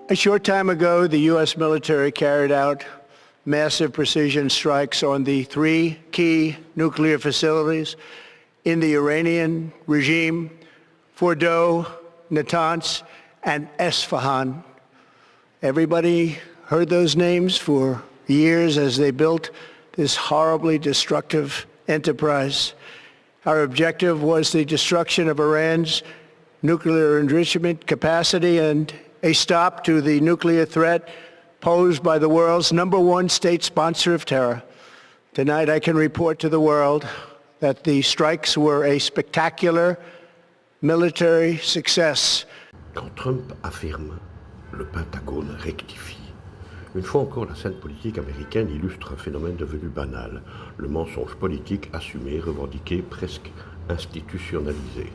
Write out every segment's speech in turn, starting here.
A short time ago, the U.S. military carried out massive precision strikes on the three key nuclear facilities in the Iranian regime, Fordow, Natanz, and Esfahan. Everybody heard those names for years as they built this horribly destructive enterprise. Our objective was the destruction of Iran's nuclear enrichment capacity and a stop to the nuclear threat posed by the world's number one state sponsor of terror. Tonight I can report to the world that the strikes were a spectacular military success. Quand Trump affirme, le Pentagone rectifie. Une fois encore, la scène politique américaine illustre un phénomène devenu banal, le mensonge politique assumé, revendiqué, presque institutionnalisé.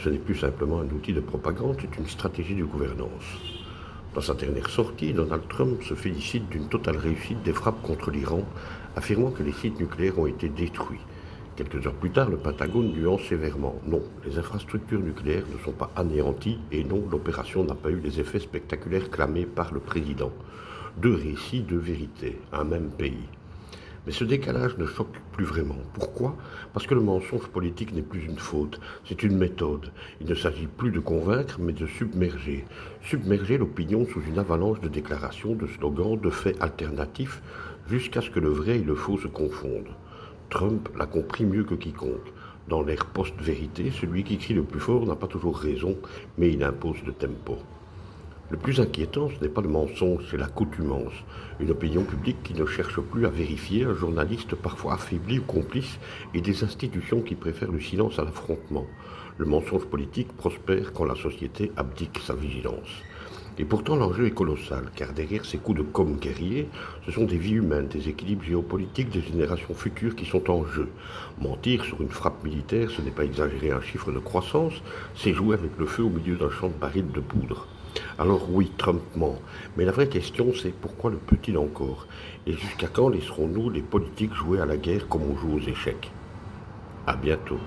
Ce n'est plus simplement un outil de propagande, c'est une stratégie de gouvernance. Dans sa dernière sortie, Donald Trump se félicite d'une totale réussite des frappes contre l'Iran, affirmant que les sites nucléaires ont été détruits. Quelques heures plus tard, le Pentagone nuance sévèrement. Non, les infrastructures nucléaires ne sont pas anéanties et non, l'opération n'a pas eu les effets spectaculaires clamés par le président. Deux récits, deux vérités, un même pays. Mais ce décalage ne choque plus vraiment. Pourquoi ? Parce que le mensonge politique n'est plus une faute, c'est une méthode. Il ne s'agit plus de convaincre, mais de submerger. Submerger l'opinion sous une avalanche de déclarations, de slogans, de faits alternatifs, jusqu'à ce que le vrai et le faux se confondent. Trump l'a compris mieux que quiconque. Dans l'ère post-vérité, celui qui crie le plus fort n'a pas toujours raison, mais il impose le tempo. Le plus inquiétant, ce n'est pas le mensonge, c'est l'accoutumance. Une opinion publique qui ne cherche plus à vérifier, un journaliste parfois affaibli ou complice, et des institutions qui préfèrent le silence à l'affrontement. Le mensonge politique prospère quand la société abdique sa vigilance. Et pourtant l'enjeu est colossal, car derrière ces coups de com' guerriers, ce sont des vies humaines, des équilibres géopolitiques des générations futures qui sont en jeu. Mentir sur une frappe militaire, ce n'est pas exagérer un chiffre de croissance, c'est jouer avec le feu au milieu d'un champ de barils de poudre. Alors oui, Trump ment, mais la vraie question c'est pourquoi le peut-il encore ? Et jusqu'à quand laisserons-nous les politiques jouer à la guerre comme on joue aux échecs ? À bientôt.